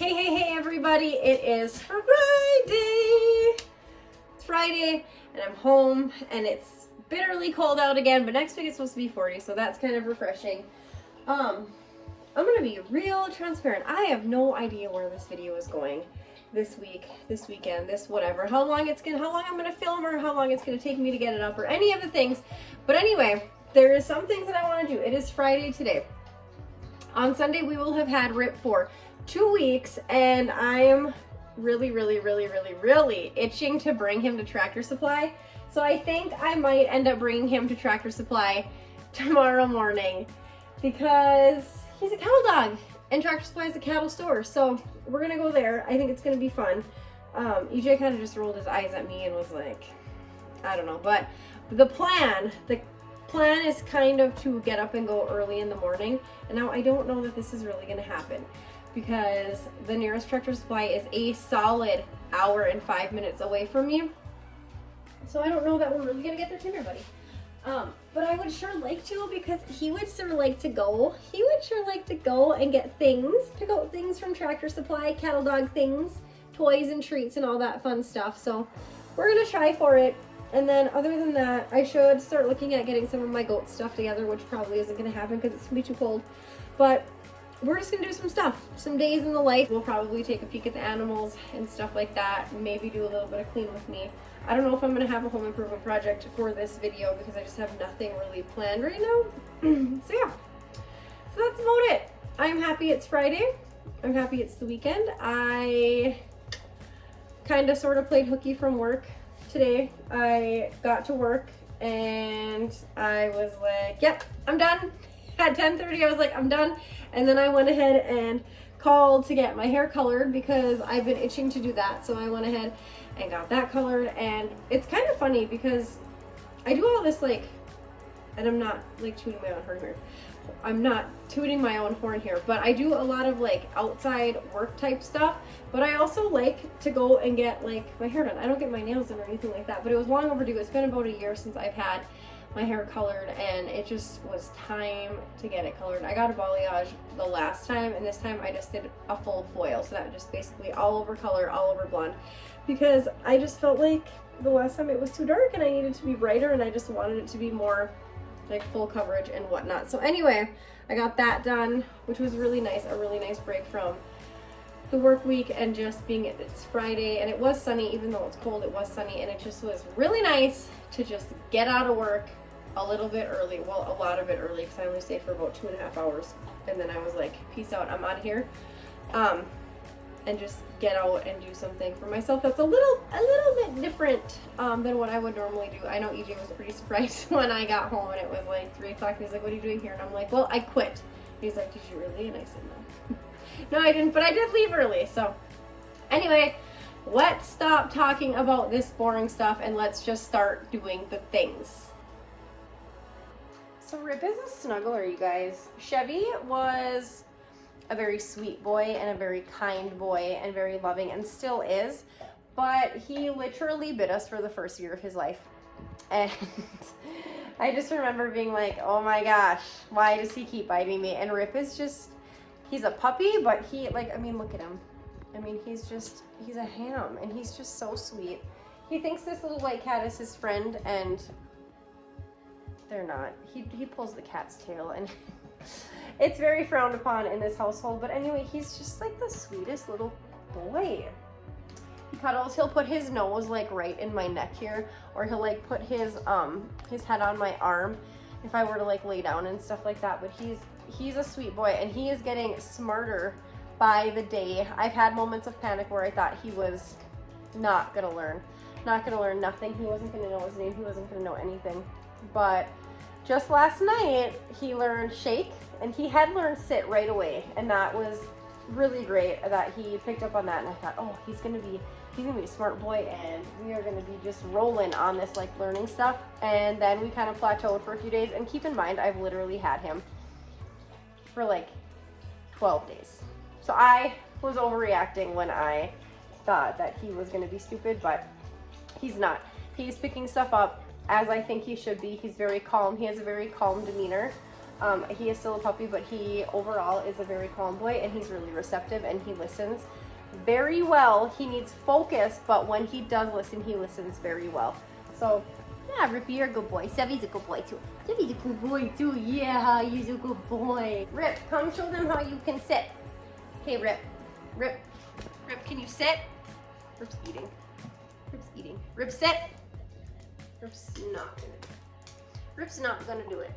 Hey everybody, it is Friday. It's Friday and I'm home and it's bitterly cold out again, but next week it's supposed to be 40, so that's kind of refreshing. I'm gonna be real transparent. I have no idea where this video is going this week, this weekend, this whatever, how long I'm gonna film or how long it's gonna take me to get it up or any of the things. But anyway, there is some things that I want to do. It is Friday today. On Sunday we will have had Rip for 2 weeks, and I am really itching to bring him to Tractor Supply. So I think I might end up bringing him to Tractor Supply tomorrow morning because he's a cattle dog and Tractor Supply is a cattle store. So we're gonna go there. I think it's gonna be fun. EJ kind of just rolled his eyes at me and was like, I don't know, but the plan is kind of to get up and go early in the morning. And now I don't know that this is really gonna happen, because the nearest Tractor Supply is a solid hour and 5 minutes away from me. So I don't know that we're really gonna get there sooner, buddy. But I would sure like to, because he would sure like to go. He would sure like to go and get things, pick out things from Tractor Supply, cattle dog things, toys and treats and all that fun stuff. So we're gonna try for it. And then other than that, I should start looking at getting some of my goat stuff together, which probably isn't gonna happen because it's gonna be too cold. But we're just gonna do some stuff, some days in the life. We'll probably take a peek at the animals and stuff like that, maybe do a little bit of clean with me. I don't know if I'm gonna have a home improvement project for this video because I just have nothing really planned right now. So yeah, so that's about it. I'm happy it's Friday. I'm happy it's the weekend. I kind of sort of played hooky from work today. I got to work and I was like, yep, I'm done. At 10:30 I was like, I'm done. And then I went ahead and called to get my hair colored because I've been itching to do that. So I went ahead and got that colored. And it's kind of funny because I do all this like, and I'm not like tooting my own horn here. I'm not tooting my own horn here, but I do a lot of like outside work type stuff. But I also like to go and get like my hair done. I don't get my nails done or anything like that, but it was long overdue. It's been about a year since I've had my hair colored, and it just was time to get it colored. I got a balayage the last time, and this time I just did a full foil, so that just basically all over color, all over blonde, because I just felt like the last time it was too dark and I needed to be brighter, and I just wanted it to be more like full coverage and whatnot. So anyway, I got that done, which was really nice, a really nice break from the work week and just being, it's Friday and it was sunny. Even though it's cold, it was sunny, and it just was really nice to just get out of work a little bit early, well, a lot of it early, because I only stayed for about 2.5 hours, and then I was like, peace out, I'm out of here, and just get out and do something for myself that's a little bit different than what I would normally do. I know EJ was pretty surprised when I got home and it was like 3 o'clock. He's like, what are you doing here? And I'm like, well, I quit. He's like, did you really? And I said, no. No, I didn't, but I did leave early. So anyway, let's stop talking about this boring stuff and let's just start doing the things. So Rip is a snuggler, you guys. Chevy was a very sweet boy and a very kind boy and very loving, and still is, but he literally bit us for the first year of his life. And I just remember being like, oh my gosh, why does he keep biting me? And Rip is just, he's a puppy, but he, like, I mean, look at him. I mean, he's a ham, and he's just so sweet. He thinks this little white cat is his friend, and they're not. He pulls the cat's tail, and it's very frowned upon in this household. But anyway, he's just like the sweetest little boy. He cuddles. He'll put his nose like right in my neck here, or he'll like put his head on my arm if I were to like lay down and stuff like that. But he's a sweet boy, and he is getting smarter by the day. I've had moments of panic where I thought he was not gonna learn nothing. He wasn't gonna know his name. He wasn't gonna know anything. But just last night, he learned shake, and he had learned sit right away, and that was really great that he picked up on that. And I thought, oh, he's gonna be a smart boy, and we are gonna be just rolling on this like learning stuff. And then we kind of plateaued for a few days, and keep in mind, I've literally had him for like 12 days. So I was overreacting when I thought that he was gonna be stupid, but he's not. He's picking stuff up as I think he should be. He's very calm. He has a very calm demeanor. He is still a puppy, but he overall is a very calm boy, and he's really receptive, and he listens very well. He needs focus, but when he does listen, he listens very well. So yeah, Rippy, you're a good boy. Sevy's a good boy too. Sevy's a good boy too. Yeah, he's a good boy. Rip, come show them how you can sit. Okay, Rip. Rip, can you sit? Rip's eating. Rip's eating. Rip, sit. Rip's not gonna do it.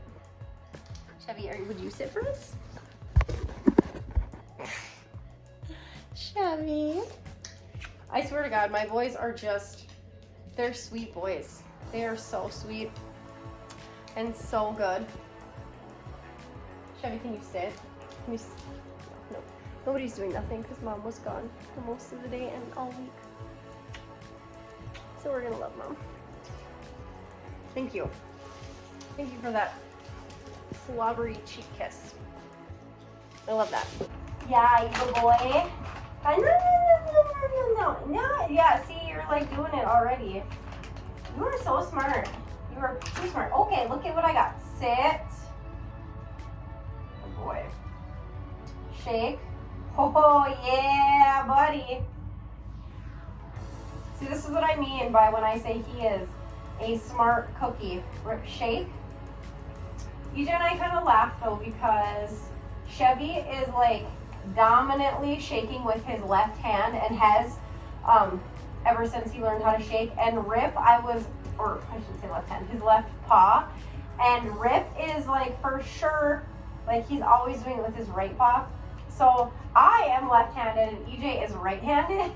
Chevy, would you sit for us? Chevy. I swear to God, my boys are just, they're sweet boys. They are so sweet and so good. Chevy, can you sit? Can you no. Nobody's doing nothing because Mom was gone for most of the day and all week. So we're gonna love Mom. Thank you. Thank you for that slobbery cheek kiss. I love that. Yeah, you good boy. No. Yeah, see, you're like doing it already. You are so smart. You are too smart. Okay, look at what I got. Sit. Good boy. Shake. Oh, yeah, buddy. See, this is what I mean by when I say he is a smart cookie. Rip, shake. EJ and I kind of laugh though because Chevy is like dominantly shaking with his left hand and has ever since he learned how to shake. And Rip, or I shouldn't say left hand, his left paw. And Rip is like for sure, like he's always doing it with his right paw. So I am left-handed and EJ is right-handed.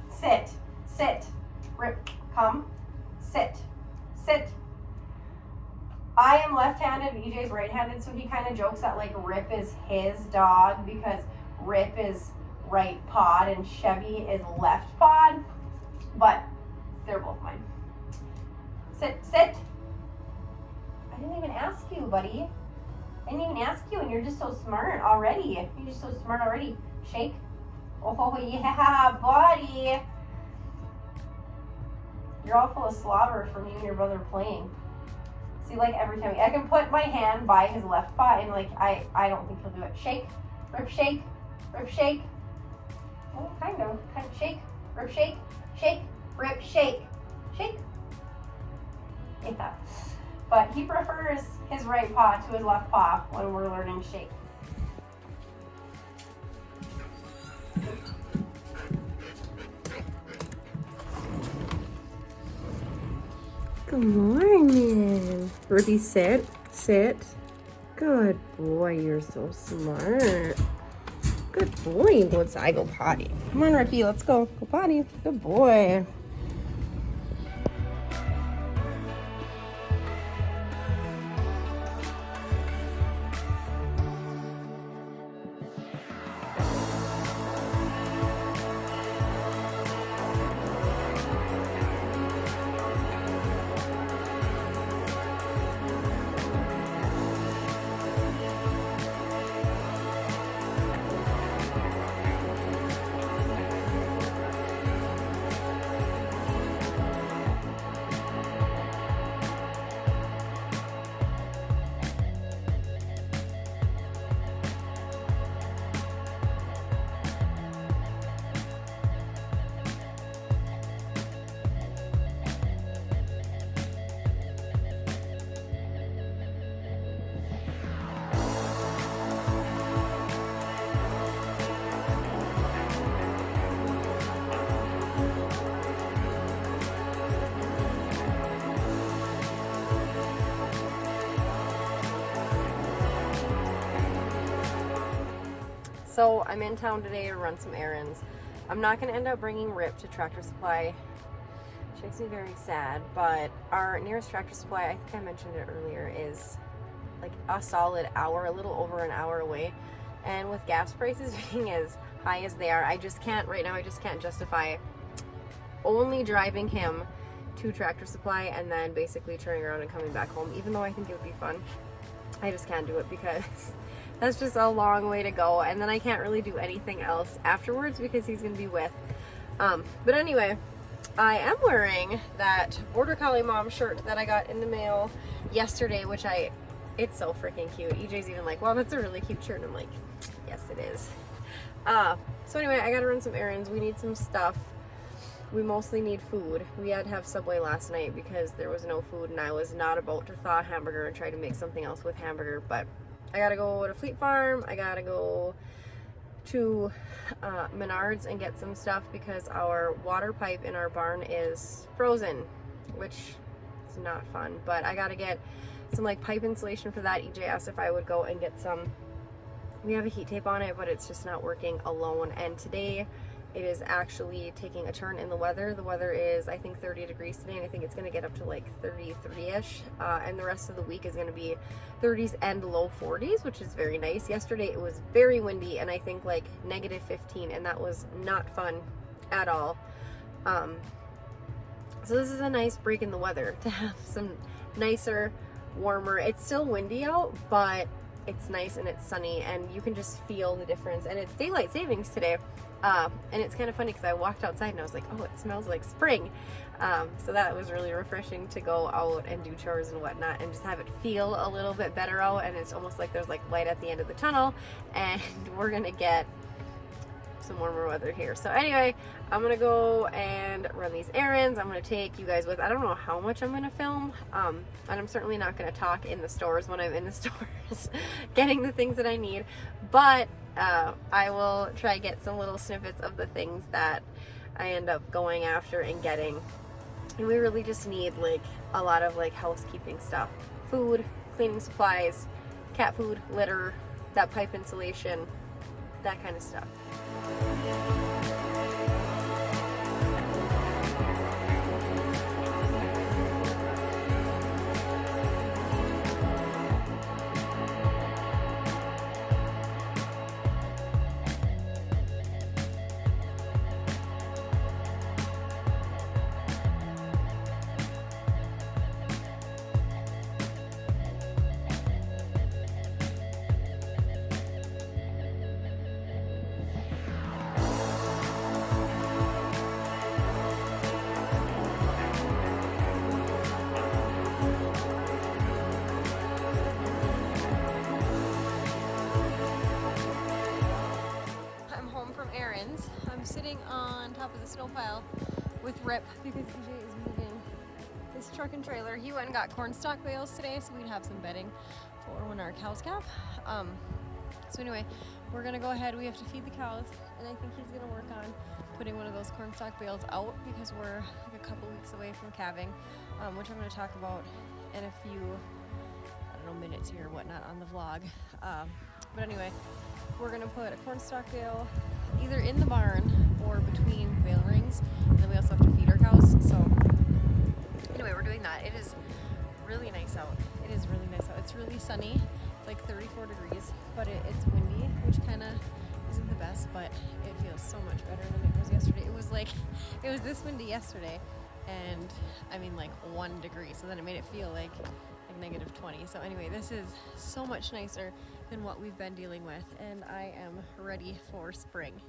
Sit, sit. Rip, come, sit, sit. I am left-handed and EJ's right-handed, so he kind of jokes that like Rip is his dog because Rip is right-pawed and Chevy is left-pawed, but they're both mine. Sit, sit. I didn't even ask you, buddy. I didn't even ask you, and you're just so smart already. You're just so smart already. Shake. Oh yeah, buddy. You're all full of slobber from you and your brother playing. See, like every time I can put my hand by his left paw and like I don't think he'll do it. Shake, Rip, shake, Rip, shake. Oh, kind of shake, Rip, shake, shake, Rip, shake, shake. Like that. But he prefers his right paw to his left paw when we're learning to shake. Good morning. Ruby, sit, sit. Good boy, you're so smart. Good boy. Go inside, go potty. Come on, Rippy, let's go. Go potty. Good boy. So I'm in town today to run some errands. I'm not going to end up bringing Rip to Tractor Supply. Which makes me very sad, but our nearest Tractor Supply, I think I mentioned it earlier, is like a solid hour, a little over an hour away. And with gas prices being as high as they are, I just can't, right now I just can't justify only driving him to Tractor Supply and then basically turning around and coming back home, even though I think it would be fun. I just can't do it because that's just a long way to go, and then I can't really do anything else afterwards because he's gonna be with. But anyway, I am wearing that Border Collie Mom shirt that I got in the mail yesterday, which I It's so freaking cute. EJ's even like, wow, that's a really cute shirt. And I'm like, yes, it is. So anyway, I gotta run some errands. We need some stuff. We mostly need food. We had to have Subway last night because there was no food, and I was not about to thaw a hamburger and try to make something else with hamburger. But I gotta go to Fleet Farm. I gotta go to Menards and get some stuff because our water pipe in our barn is frozen, which is not fun. But I gotta get some like pipe insulation for that. EJ asked if I would go and get some. We have a heat tape on it, but it's just not working alone. And today it is actually taking a turn in the weather. The weather is, I think, 30 degrees today, and I think it's going to get up to like 33-ish. And the rest of the week is going to be 30s and low 40s, which is very nice. Yesterday it was very windy, and I think like -15, and that was not fun at all. So this is a nice break in the weather to have some nicer, warmer. It's still windy out, but it's nice and it's sunny, and you can just feel the difference. And it's daylight savings today. And it's kind of funny because I walked outside and I was like, oh, it smells like spring. So that was really refreshing to go out and do chores and whatnot and just have it feel a little bit better out. And it's almost like there's like light at the end of the tunnel, and we're gonna get some warmer weather here. So anyway, I'm gonna go and run these errands. I'm gonna take you guys with. I don't know how much I'm gonna film, and I'm certainly not gonna talk in the stores when I'm in the stores getting the things that I need, but I will try to get some little snippets of the things that I end up going after and getting. And we really just need like a lot of like housekeeping stuff, food, cleaning supplies, cat food, litter, that pipe insulation, that kind of stuff. I'm sitting on top of the snow pile with Rip because EJ is moving his truck and trailer. He went and got corn stalk bales today, so we'd have some bedding for when our cows calf. So anyway, we're gonna go ahead. We have to feed the cows, and I think he's gonna work on putting one of those corn stalk bales out because we're like a couple weeks away from calving, which I'm gonna talk about in a few, I don't know, minutes here or whatnot on the vlog. But anyway, we're gonna put a corn stalk bale either in the barn or between bale rings, and then we also have to feed our cows. So anyway, we're doing that. It is really nice out. It is really nice out. It's really sunny. It's like 34 degrees, but it's windy, which kind of isn't the best, but it feels so much better than it was yesterday. It was this windy yesterday, and I mean like 1 degree, so then it made it feel like -20. So anyway, this is so much nicer than what we've been dealing with, and I am ready for spring.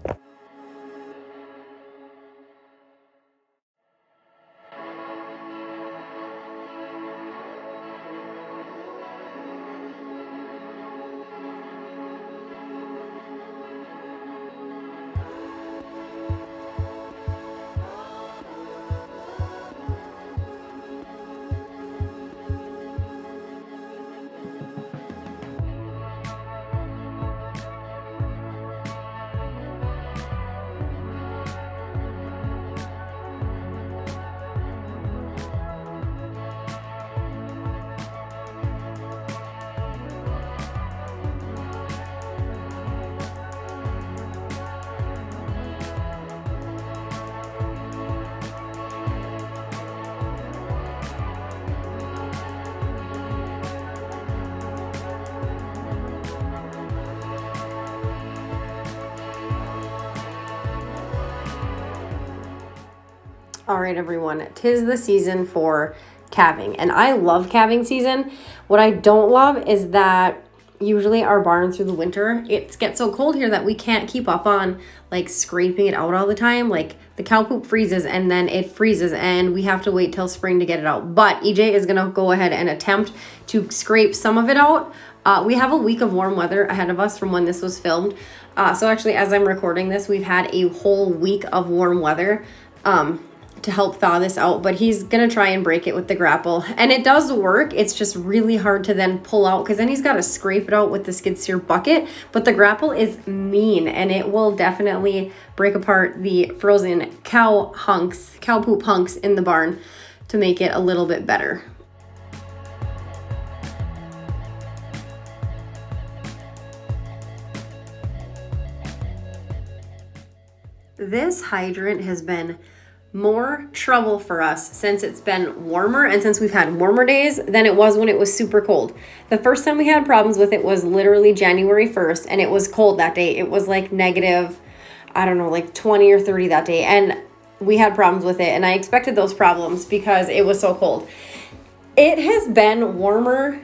All right, everyone, 'tis the season for calving, and I love calving season. What I don't love is that usually our barn through the winter, it gets so cold here that we can't keep up on like scraping it out all the time. Like the cow poop freezes and then it freezes and we have to wait till spring to get it out. But EJ is gonna go ahead and attempt to scrape some of it out. We have a week of warm weather ahead of us from when this was filmed. So actually, as I'm recording this, we've had a whole week of warm weather to help thaw this out, but he's gonna try and break it with the grapple, and it does work. It's just really hard to then pull out because then he's got to scrape it out with the skid steer bucket. But the grapple is mean and it will definitely break apart the frozen cow poop hunks in the barn to make it a little bit better. This hydrant has been more trouble for us since it's been warmer and since we've had warmer days than it was when it was super cold. The first time we had problems with it was literally January 1st, and it was cold that day. It was like negative, I don't know, like 20 or 30 that day, and we had problems with it, and I expected those problems because it was so cold. It has been warmer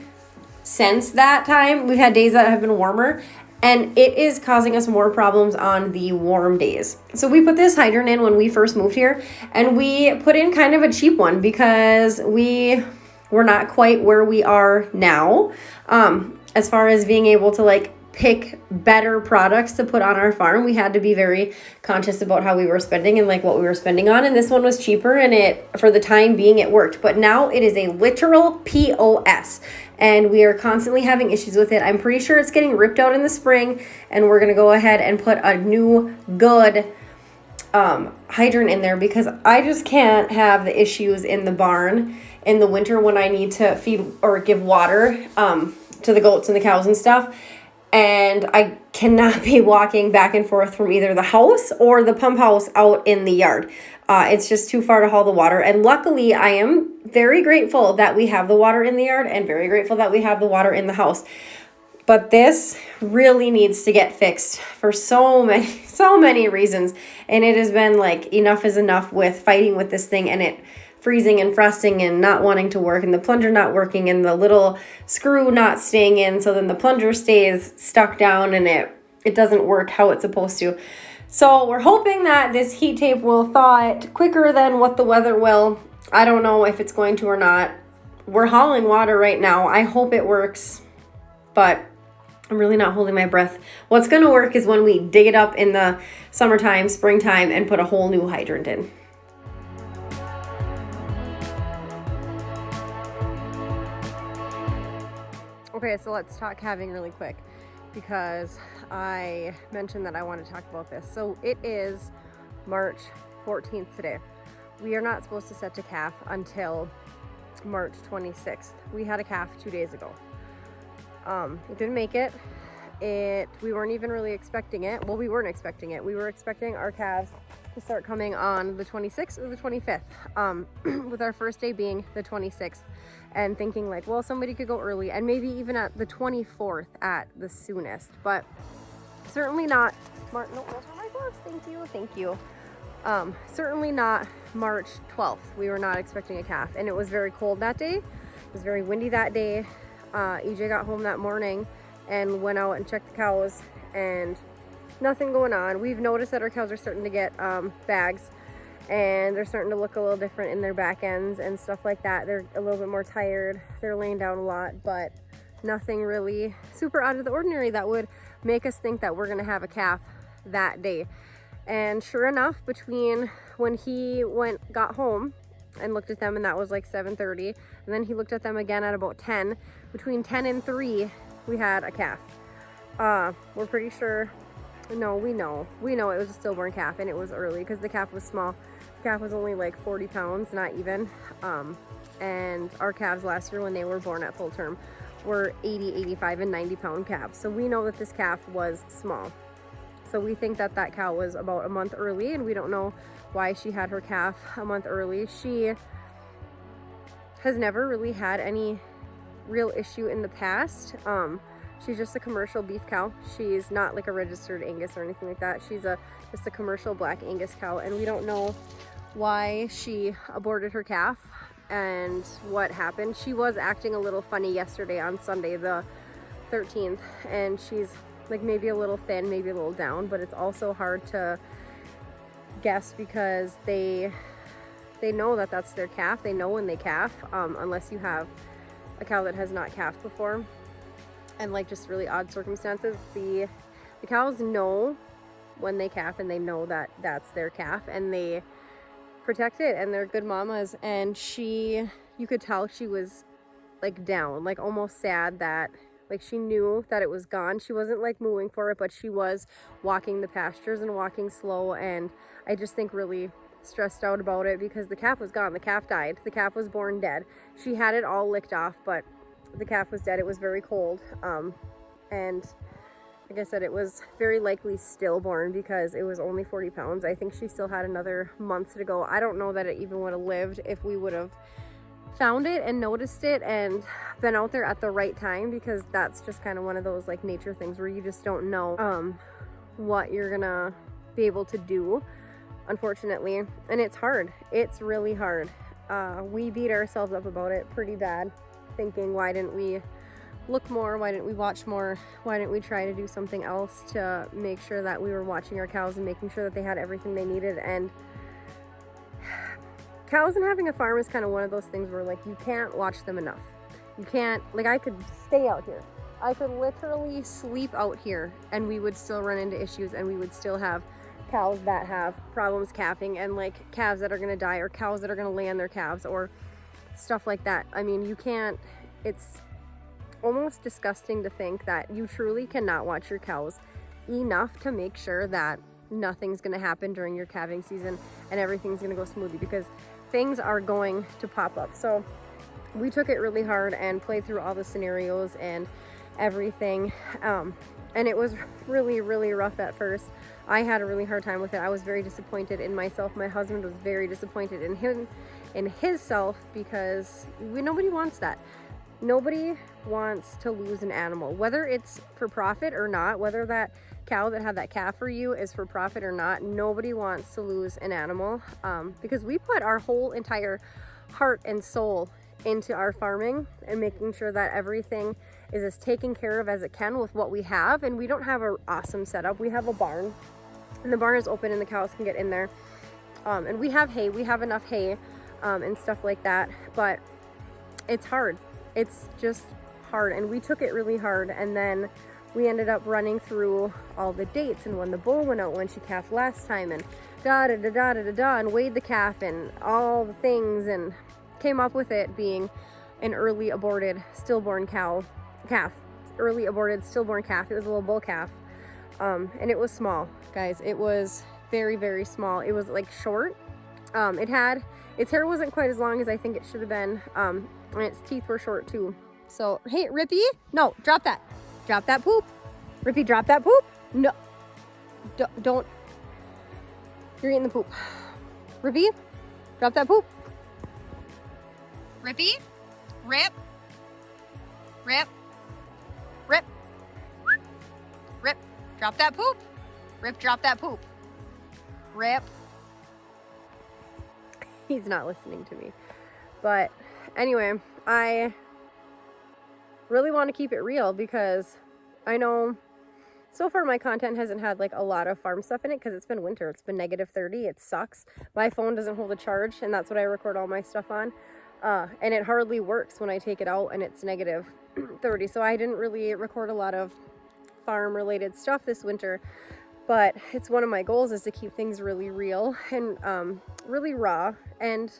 since that time. We've had days that have been warmer, and it is causing us more problems on the warm days. So we put this hydrant in when we first moved here, and we put in kind of a cheap one because we were not quite where we are now, as far as being able to like pick better products to put on our farm. We had to be very conscious about how we were spending and like what we were spending on, and this one was cheaper, and it, for the time being, it worked. But now it is a literal POS, and we are constantly having issues with it. I'm pretty sure it's getting ripped out in the spring, and we're gonna go ahead and put a new good hydrant in there because I just can't have the issues in the barn in the winter when I need to feed or give water to the goats and the cows and stuff. And I cannot be walking back and forth from either the house or the pump house out in the yard. It's just too far to haul the water. And luckily, I am very grateful that we have the water in the yard and very grateful that we have the water in the house. But this really needs to get fixed for so many reasons. And it has been like enough is enough with fighting with this thing and it freezing and frosting and not wanting to work and the plunger not working and the little screw not staying in, so then the plunger stays stuck down and it doesn't work how it's supposed to. So we're hoping that this heat tape will thaw it quicker than what the weather will. I don't know if it's going to or not. We're hauling water right now. I hope it works, but I'm really not holding my breath. What's going to work is when we dig it up in the summertime, springtime, and put a whole new hydrant in. Okay, so let's talk calving really quick because I mentioned that I want to talk about this. So it is March 14th today. We are not supposed to set a calf until March 26th. We had a calf 2 days ago. It didn't make it. We weren't even really expecting it. Well, we weren't expecting it. We were expecting our calves to start coming on the 26th or the 25th, with our first day being the 26th, and thinking like, well, somebody could go early and maybe even at the 24th at the soonest, but certainly not March. No, those are my gloves. Thank you. Certainly not March 12th. We were not expecting a calf, and it was very cold that day. It was very windy that day. EJ got home that morning and went out and checked the cows, and nothing going on. We've noticed that our cows are starting to get bags, and they're starting to look a little different in their back ends and stuff like that. They're a little bit more tired. They're laying down a lot, but nothing really super out of the ordinary that would make us think that we're gonna have a calf that day. And sure enough, between when he got home and looked at them, and that was like 7:30, and then he looked at them again at about 10, between 10 and 3 we had a calf. We're pretty sure, no, we know it was a stillborn calf, and it was early because the calf was small. The calf was only like 40 pounds, not even. And our calves last year when they were born at full term were 80, 85, and 90 pound calves. So we know that this calf was small. So we think that that cow was about a month early, and we don't know why she had her calf a month early. She has never really had any real issue in the past. She's just a commercial beef cow. She's not like a registered Angus or anything like that. She's just a commercial black Angus cow, and we don't know why she aborted her calf and what happened. She was acting a little funny yesterday on Sunday. The 13th, and she's like maybe a little thin, maybe a little down, but it's also hard to guess because they know that that's their calf. They know when they calf, unless you have a cow that has not calved before, and like just really odd circumstances. The cows know when they calf, and they know that that's their calf, and they protect it, and they're good mamas. And you could tell she was like down, like almost sad that like she knew that it was gone. She wasn't like mooing for it, but she was walking the pastures and walking slow, and I just think really stressed out about it because the calf was gone. The calf died. The calf was born dead. She had it all licked off, but the calf was dead. It was very cold, and like I said, it was very likely stillborn because it was only 40 pounds. I think she still had another month to go. I don't know that it even would have lived if we would have found it and noticed it and been out there at the right time, because that's just kind of one of those like nature things where you just don't know what you're gonna be able to do, unfortunately. And it's hard. It's really hard. We beat ourselves up about it pretty bad, thinking, why didn't we look more? Why didn't we watch more? Why didn't we try to do something else to make sure that we were watching our cows and making sure that they had everything they needed? And cows and having a farm is kind of one of those things where like you can't watch them enough. You can't, like I could stay out here. I could literally sleep out here and we would still run into issues, and we would still have cows that have problems calving, and like calves that are going to die, or cows that are going to lay on their calves, or stuff like that. I mean, you can't, it's almost disgusting to think that you truly cannot watch your cows enough to make sure that nothing's going to happen during your calving season and everything's going to go smoothly, because things are going to pop up. So we took it really hard and played through all the scenarios and everything, and it was really, really rough at first. I had a really hard time with it. I was very disappointed in myself. My husband was very disappointed in himself, because nobody wants that. Nobody wants to lose an animal, whether it's for profit or not, whether that cow that had that calf for you is for profit or not. Nobody wants to lose an animal, because we put our whole entire heart and soul into our farming and making sure that everything is as taken care of as it can with what we have. And we don't have an awesome setup. We have a barn, and the barn is open and the cows can get in there, and we have hay. We have enough hay and stuff like that, but it's hard. It's just hard, and we took it really hard. And then we ended up running through all the dates and when the bull went out, when she calved last time, and and weighed the calf and all the things, and came up with it being an early aborted stillborn calf. Early aborted stillborn calf. It was a little bull calf, and it was small, guys. It was very, very small. It was like short. Its hair wasn't quite as long as I think it should have been, and its teeth were short too. So, hey, Rippy, no, drop that. Drop that poop. Rippy, drop that poop. No, don't. You're eating the poop. Rippy, drop that poop. Rippy, Rip, Rip, Rip, Rip, drop that poop. Rip, drop that poop. Rip. He's not listening to me. But anyway, I really want to keep it real, because I know so far my content hasn't had like a lot of farm stuff in it, because it's been winter. It's been -30. It sucks. My phone doesn't hold a charge, and that's what I record all my stuff on. And it hardly works when I take it out and it's -30. So I didn't really record a lot of farm related stuff this winter, but it's one of my goals is to keep things really real and really raw, and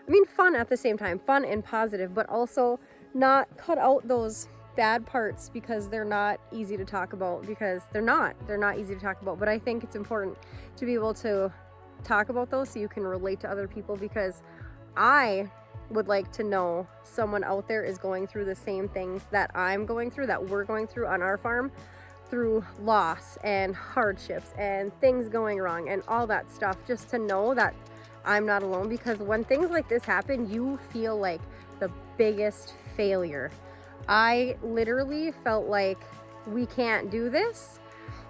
I mean fun at the same time, fun and positive, but also not cut out those bad parts because they're not easy to talk about, because they're not easy to talk about. But I think it's important to be able to talk about those so you can relate to other people, because I would like to know someone out there is going through the same things that I'm going through, that we're going through on our farm, through loss and hardships and things going wrong and all that stuff, just to know that I'm not alone. Because when things like this happen, you feel like the biggest failure. I literally felt like we can't do this.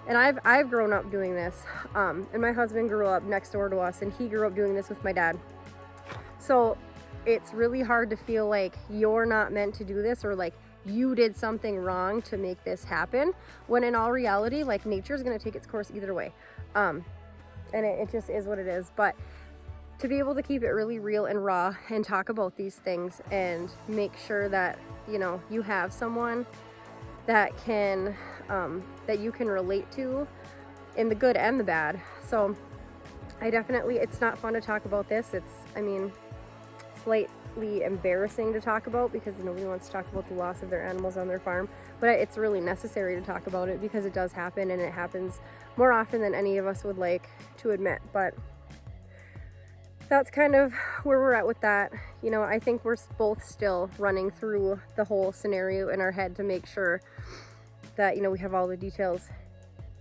And I've grown up doing this, and my husband grew up next door to us, and he grew up doing this with my dad. So it's really hard to feel like you're not meant to do this, or like you did something wrong to make this happen, when in all reality, like, nature is going to take its course either way. And it just is what it is. But to be able to keep it really real and raw and talk about these things and make sure that, you know, you have someone that can, that you can relate to in the good and the bad. So I definitely, it's not fun to talk about this. It's, I mean, slightly embarrassing to talk about because nobody wants to talk about the loss of their animals on their farm, but it's really necessary to talk about it because it does happen, and it happens more often than any of us would like to admit. But that's kind of where we're at with that. You know, I think we're both still running through the whole scenario in our head to make sure that, you know, we have all the details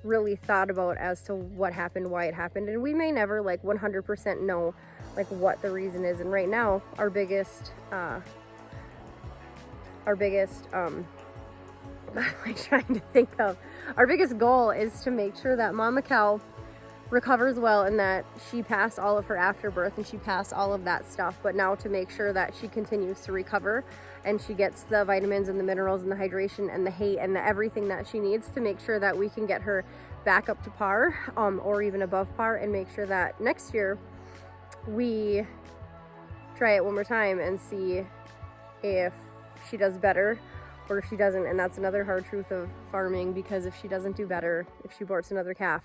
really thought about as to what happened, why it happened, and we may never like 100% know like what the reason is. And right now our biggest what am I trying to think of? Our biggest goal is to make sure that Mama Cow recovers well and that she passed all of her afterbirth and she passed all of that stuff, but now to make sure that she continues to recover and she gets the vitamins and the minerals and the hydration and the hay and the everything that she needs to make sure that we can get her back up to par, or even above par, and make sure that next year we try it one more time and see if she does better or if she doesn't. And that's another hard truth of farming, because if she doesn't do better, if she aborts another calf,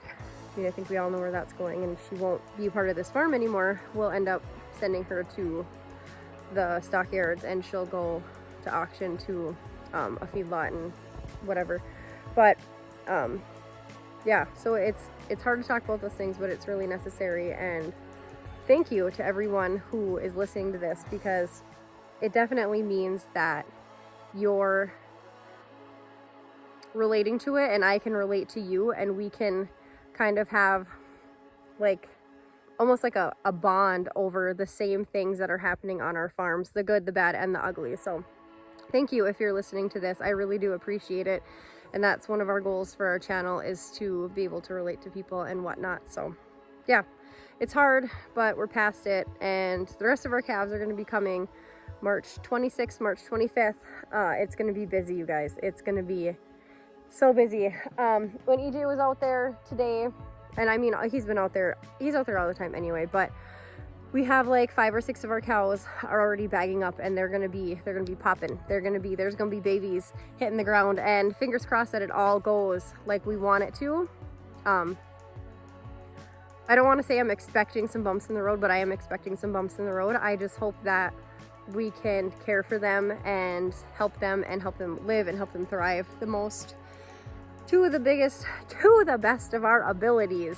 I mean, I think we all know where that's going, and she won't be part of this farm anymore. We'll end up sending her to the stockyards and she'll go to auction to a feedlot and whatever. But yeah, so it's hard to talk about those things, but it's really necessary. And thank you to everyone who is listening to this, because it definitely means that you're relating to it and I can relate to you, and we can kind of have like almost like a bond over the same things that are happening on our farms, the good, the bad, and the ugly. So thank you if you're listening to this. I really do appreciate it. And that's one of our goals for our channel, is to be able to relate to people and whatnot. So yeah, it's hard, but we're past it. And the rest of our calves are going to be coming March 26th, March 25th. It's going to be busy, you guys. It's going to be so busy. When EJ was out there today, and I mean, he's out there all the time anyway, but we have like 5 or 6 of our cows are already bagging up, and they're gonna be popping. There's gonna be babies hitting the ground, and fingers crossed that it all goes like we want it to. I don't want to say I'm expecting some bumps in the road, but I am expecting some bumps in the road. I just hope that we can care for them and help them live and help them thrive the most, to the best of our abilities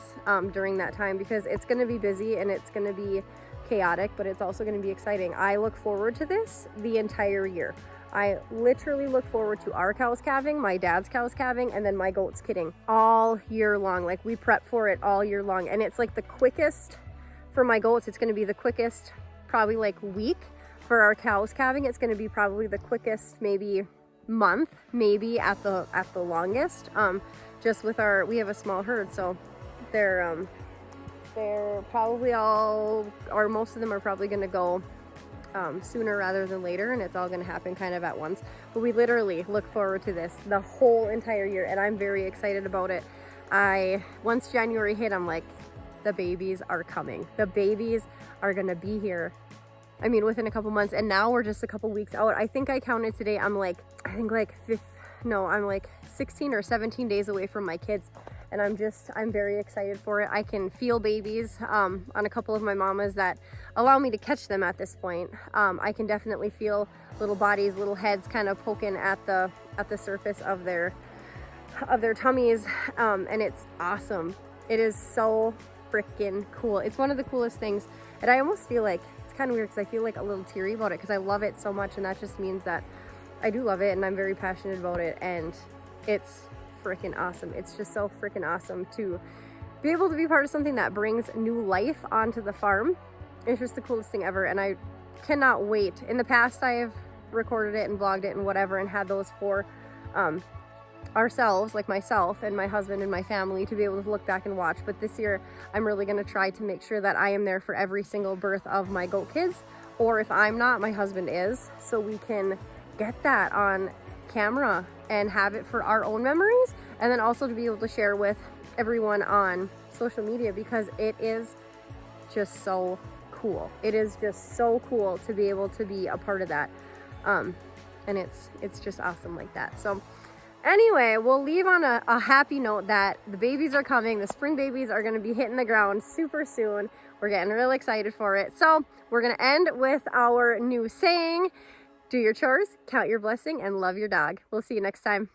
during that time, because it's going to be busy and it's going to be chaotic, but it's also going to be exciting. I look forward to this the entire year. I literally look forward to our cows calving, my dad's cows calving, and then my goats kidding all year long. Like, we prep for it all year long, and it's like the quickest for my goats. It's going to be the quickest probably like week. For our cows calving, it's going to be probably the quickest maybe month, maybe at the longest. Just with we have a small herd, so they're probably all, or most of them are probably going to go sooner rather than later, and it's all going to happen kind of at once. But we literally look forward to this the whole entire year, and I'm very excited about it. Once January hit, I'm like, the babies are coming. The babies are going to be here. I mean, within a couple months, and now we're just a couple weeks out. I think I counted today, I'm like 16 or 17 days away from my kids, and I'm very excited for it. I can feel babies on a couple of my mamas that allow me to catch them at this point. I can definitely feel little bodies, little heads kind of poking at the surface of their tummies, and it's awesome. It is so freaking cool. It's one of the coolest things, and I almost feel like, kind of weird because I feel like a little teary about it because I love it so much, and that just means that I do love it and I'm very passionate about it, and it's freaking awesome. It's just so freaking awesome to be able to be part of something that brings new life onto the farm. It's just the coolest thing ever, and I cannot wait. In the past, I have recorded it and vlogged it and whatever, and had those for ourselves, like myself and my husband and my family, to be able to look back and watch. But this year I'm really going to try to make sure that I am there for every single birth of my goat kids, or if I'm not, my husband is, so we can get that on camera and have it for our own memories, and then also to be able to share with everyone on social media, because it is just so cool. It is just so cool to be able to be a part of that. And it's just awesome like that. So anyway, we'll leave on a happy note that the babies are coming. The spring babies are going to be hitting the ground super soon. We're getting real excited for it. So we're going to end with our new saying: do your chores, count your blessing, and love your dog. We'll see you next time.